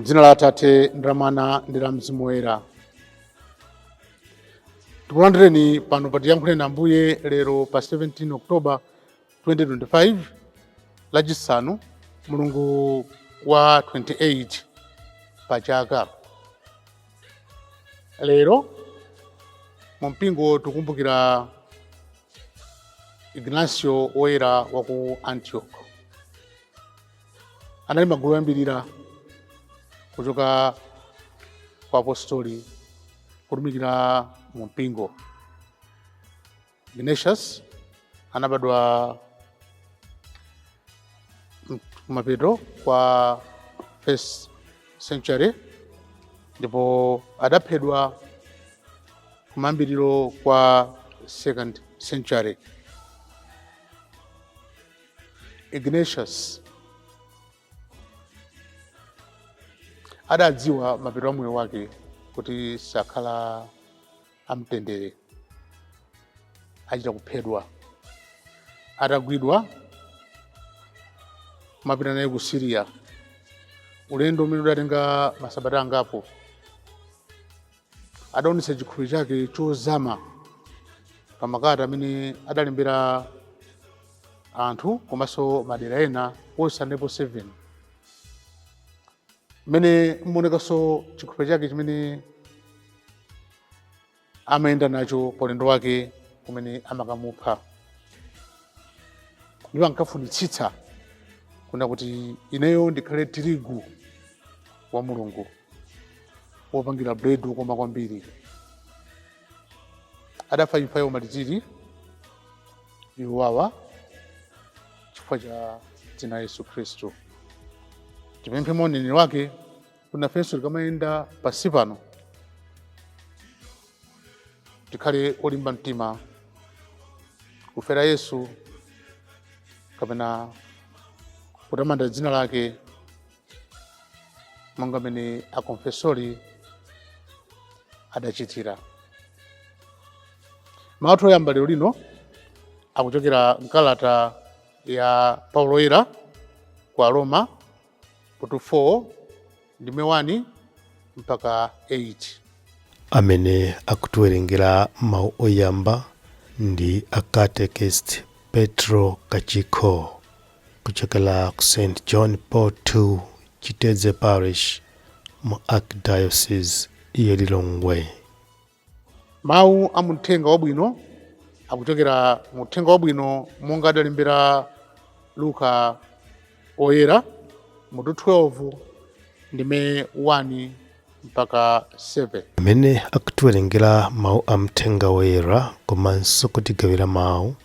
M'dzina la Atate ndi la Mwana ndi la Mzimu Woyera. Tikulandireni pano pa Tiyankhule na Ambuye lero pa 17 Oktoba 2025 lachisanu mulungu wa 28 pa chaka. Lero mu mpingo tikumbukira Ignacio Woyera wa ku Antioch. Anali magulu ambirira kuchoka kwa apostoli kutumikira mu mpingo. Ignatius anabadwa kumapeto kwa 1st century ndipo adaphedwa kumambiriro kwa 2nd century. Ignatius adadziwa mapeto a moyo wake kuti sakhala amtendere, achita kuphedwa. Atagwidwa mapita naye ku Syria, ulendo umene udatenga masabata angapo. Adaonetsa chikhulupiriro chake chozama pamakata amene adalembera anthu komanso madera ena osanepo 7, mmene mmonekanso chikhulupiriro chake chimene amayenda nacho pa ulendo wake kumene amakamupha. Iwo ankafunitsitsa kuna kuti ineyo ndikhale tirigu wa Mulungu wopangira buledi wokoma kwambiri. Adafa imfa yaumartiri iwawa chifukwa cha dzina Yesu Khristu. Tipemphe maonenero wake kuti nafenso tikamayenda pansi pano tikhale olimba mtima kufera Yesu kapena kutamanda dzina lake monga mene akonfesori adachitira. Mawu oyamba lero lino akuchokera mkalata ya Paulo Woyera kwa Roma chapter 4 ndime 1 mpaka 8. Amene akutiwerengera mawu oyamba ndi akatekist Petro Kachiko kuchokera ku St. John Paul II Chiteze Parish mu Archdiocese ya Lilongwe. Mawu a Uthenga Wabwino akuchokera mu Uthenga Wabwino monga adalembera Luka Woyera mutu 12 ndime 1 mpaka 7. Amene akutiwerengera mawu a Uthenga Woyera komanso kutigawira mawu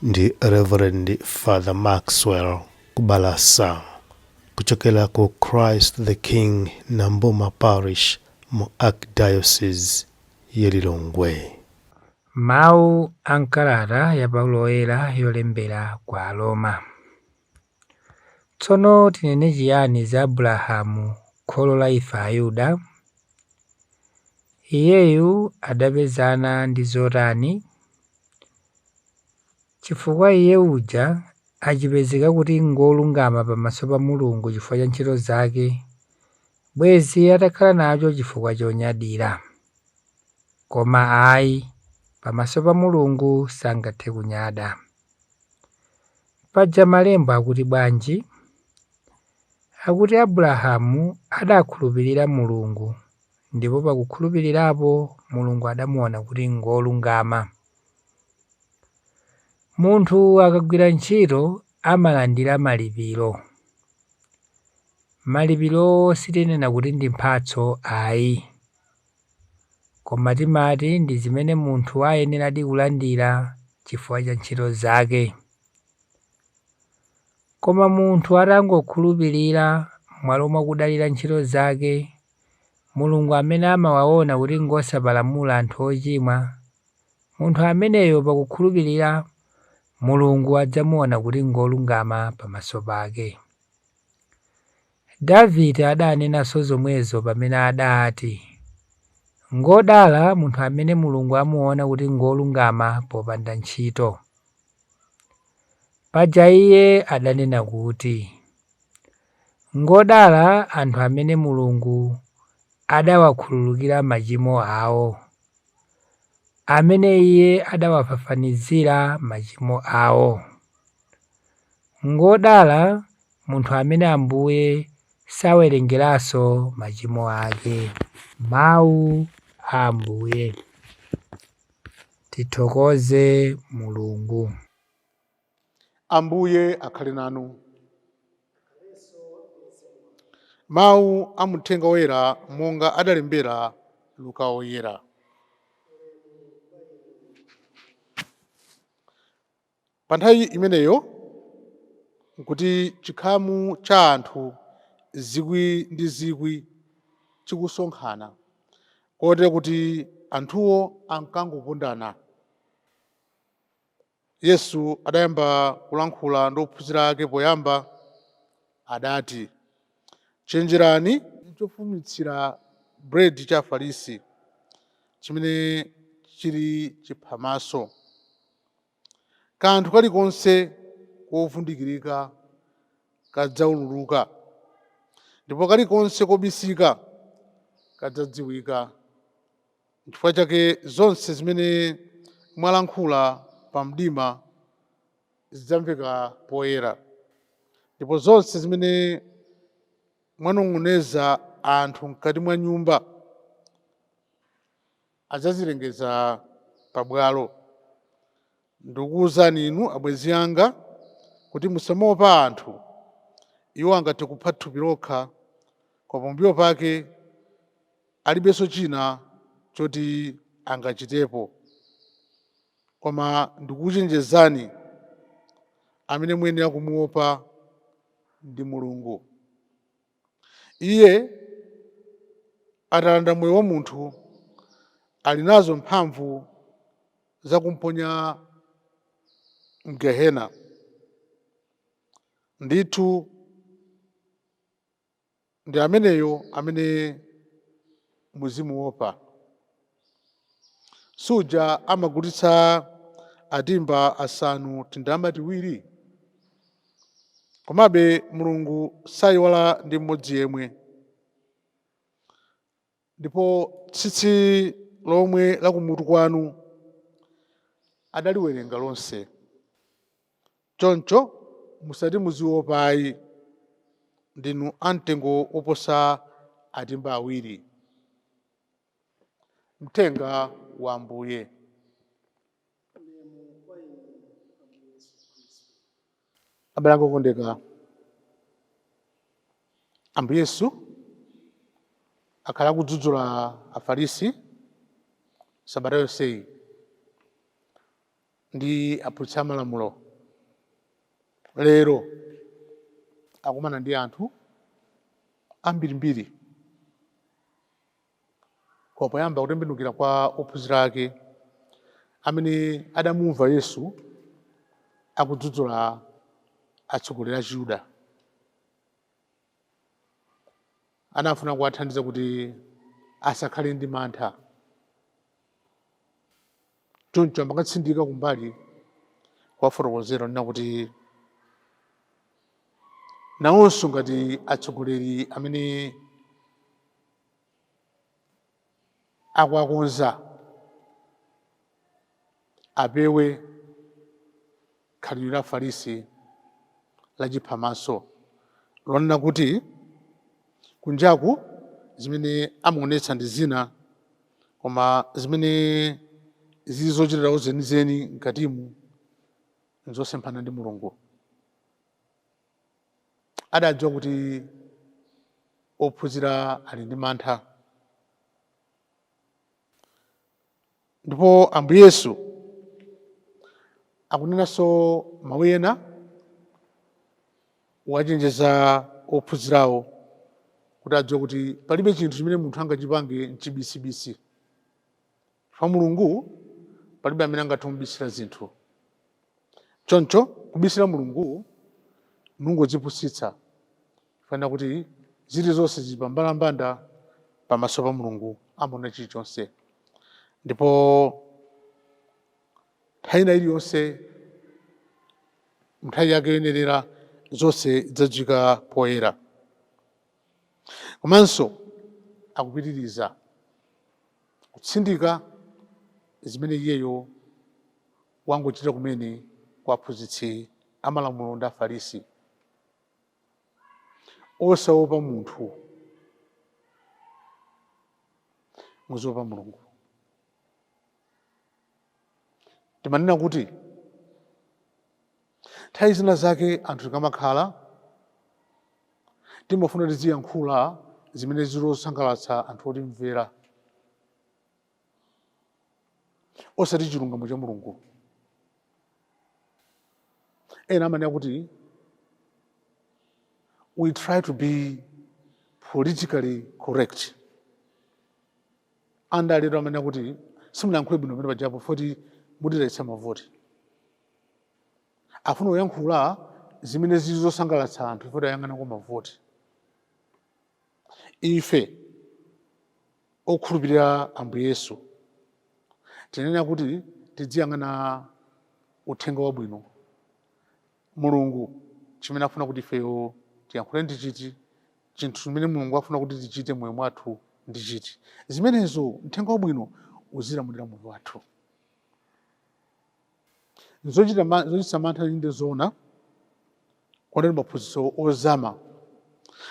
ndi Reverend Father Maxwell Kubalasa kuchokera ku Christ the King Namboma Parish mu Archdiocese ya Lilongwe. Mawu a nkalata ya Paulo Woyera yolembera kwa Roma. Tsono tinene chiyani za Abrahamu, kholo la ife Ayuda? Iyeyu adapezana ndi zotani? Chifukwa iye uja achipezeka kuti ngolungama pamaso pa Mulungu chifukwa cha ntchito zake, bwenzi atakhala nacho chifukwa chonyadira. Koma ayi, pamaso pa Mulungu sangathe kunyada. Paja malemba akuti bwanji? Akuti Abrahamu adakhulupirira Mulungu, ndipo pakukhulupirirapo Mulungu adamuona kuti ngolungama. Munthu akagwira ntchito amalandira malipiro. Malipiro sitinena kuti ndi mphatso ayi, koma timati ndi zimene munthu ayeneradi kulandira chifukwa cha ntchito zake. Koma munthu atangokhulupirira m'malo mwa kudalira ntchito zake, Mulungu amene amawaona kuti ngosapalamula anthu ochimwa, munthu ameneyo pakukhulupirira Mulungu adzamuona kuti ngolungama pamaso pake. Davide adanenanso zomwezo pamene adati, ngodala munthu amene Mulungu amuona kuti ngolungama popanda ntchito. Paja iye adanena kuti, Ngodala anthu amene Mulungu adawakhululukira machimo awo, amene Iye adawafafanizira machimo awo. Ngodala munthu amene Ambuye sawerengeranso machimo ake. Mawu a Ambuye. Tithokoze Mulungu. Ambuye akhale nanu. Mawu a Uthenga Woyera monga adalembera Luka woyera. Pa nthawi imeneyo nkuti chikhamu cha anthu zikwi ndi zikwi chikusonkhana, kotero kuti anthuwo ankangopondana. Yesu adayamba kulankhula ndi ophunzira ake. Poyamba adati, chenjerani chofumitsira buledi cha Afarisi chimene chili chiphamaso. Kanthu kalikonse kovundikirika kadzaululuka, ndipo kalikonse kobisika kadzadziwika. N'chifukwa chake zonse zimene mwalankhula pa mdima zidzamveka poyera, ndipo zonse zimene mwanong'oneza anthu mkati mwa nyumba adzazilengeza pabwalo. Ndikuwuzani inu abwenzi anga kuti musamaopa anthu. Iwo angathe kupha thupi lokha, koma pambuyo pake alibenso china choti angachitepo. Koma ndikuchenjezani, amene muyenera kumuopa ndi Mulungu. Iye atalanda moyo wa munthu ali nazo mphamvu zakumponya m'gehena. Ndithu ndi ameneyo amene muzimuopa. Suja amagulitsa atimba asanu tindalama tiwiri? Komabe Mulungu sayiwala ndi mmodzi yemwe. Ndipo tsitsi lomwe la kumutu kwanu adaliwerenga lonse. Choncho musati muziopayi, ndinu amtengo oposa atimba awiri. Mthenga wa Ambuye. Abale anga okondeka, Ambuye Yesu akhala akudzudzula Afarisi sabata yonseyi ndi aphunzitsi amalamulo. Lero akumana ndi anthu ambirimbiri. Koma poyamba kutembenukira kwa ophunzira ake amene adamumva Yesu akudzudzula atsogoleri a Chiyuda. Anafuna kuwathandiza kuti asakhale ndi mantha. Choncho amakatsindika kumbali kuwafotokozera nena kuti nawonso ngati atsogoleri amene akuwakonza apewe khalidwe la Afarisi lachiphamaso, lonena kuti kunjaku zimene amaonetsa ndi zina, koma zimene zili zochitirawo zenizeni mkatimu nzosemphana ndi Mulungu. Adadziwa kuti ophunzira ali ndi mantha. Ndipo Ambuye Yesu akunenanso mawu ena wachenjeza ophunzirawo kuti adziwe kuti palibe chinthu chimene munthu angachipange mchibisibisi. Pa Mulungu palibe amene angathe kumubisira zinthu. Choncho kubisira Mulungu nungodzipusitsa. Fanira kuti zilizonse zili pambalambanda pamaso pa Mulungu amaona chilichonse. Ndipo nthawi ina iliyonse nthawi yake yoyenerera zonse zadziwika poyera. komanso akupitiriza kutsindika zimene iyeyo wangochita kumene kwa aphunzitsi amalamulo ndi Afarisi, osaopa munthu, muziopa Mulungu. Timanena kuti nthawi zina zake anthu tikamakhala timafuna tiziyankhula zimene zizosangalatsa anthu otimvera, osati chilungamo cha Mulungu. Ena amanena kuti we try to be politically correct. Andalero amanena kuti simunayankhule bwino pamene pajapo foti mutiletsa mavoti. Afuna kuyankhula zimene zizosangalatsa anthu foti ayang'ana kwa mavoti. Ife okhulupirira Ambuye Yesu tinena kuti tiziyang'ana uthenga wabwino. Mulungu chimene afuna kuti ifeyo tiyankhule ndi chiti, chinthu chimene Mulungu afuna kuti tichite moyo mwathu ndi chiti. Zimenezo uthenga wabwino uzilamulira moyo wathu. Zochititsa mantha ndi zoona kondera maphunzitso ozama,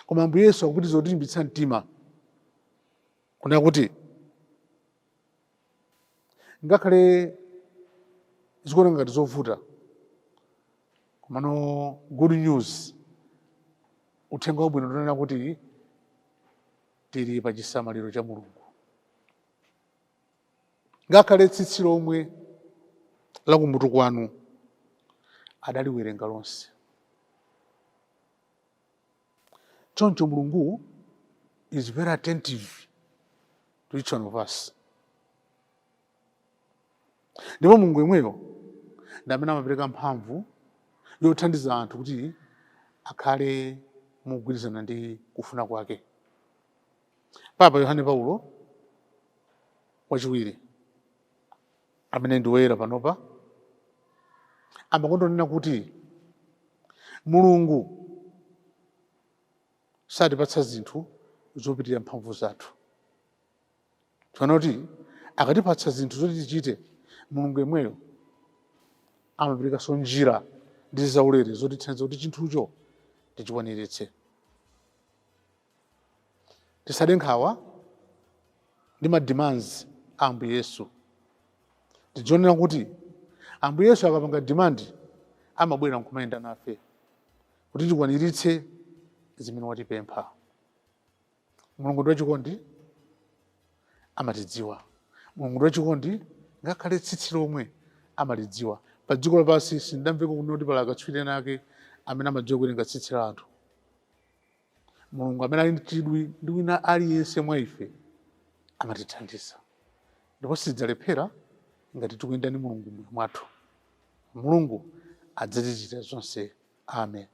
koma Ambuye Yesu akupitiriza kutilimbitsa mtima kunena kuti ngakhale zikuoneka ngati zovuta, komano good news, uthenga wabwino unanena kuti tili pa chisamaliro cha Mulungu. Ngakhale tsitsi lomwe la kumutu kwanu adaliwerenga lonse. Choncho Mulungu is very attentive to each one of us. Ndipo Mulungu yemweyo ndi amene amapereka mphamvu yothandiza anthu kuti akhale mogwirizana ndi kufuna kwake. Papa Yohane Paulo wachiwiri, amene ndi woyera panopa, amakondonena kuti Mulungu satipatsa zinthu zopitirira mphamvu zathu. Tiona kuti akatipatsa zinthu zoti tichite, Mulungu yemweyo amaperekanso njira ndi zaulere zotithandiza kuti chinthucho tichikwaniritse. Tisade nkhawa ndi mademands a Ambuye Yesu. Tidzionera kuti Ambuye Yesu akapanga demand amabwera nkumayenda nafe kuti tikwaniritse zimene watipempha. Mulungu ndi wachikondi, amatidziwa. Mulungu ndi wachikondi, ngakhale tsitsi lomwe amalidziwa. Pa dziko lapansi sindamveko kuti pali akatswiri ena ake amene amadziwa kuwerenga tsitsi la anthu. Mulungu amene ali ndi chidwi ndi wina aliyense mwa ife amatithandiza, ndipo sidzalephera ngati tikuyenda ndi Mulungu m'moyo mwathu. Mulungu adzatichitira zonse. Amen.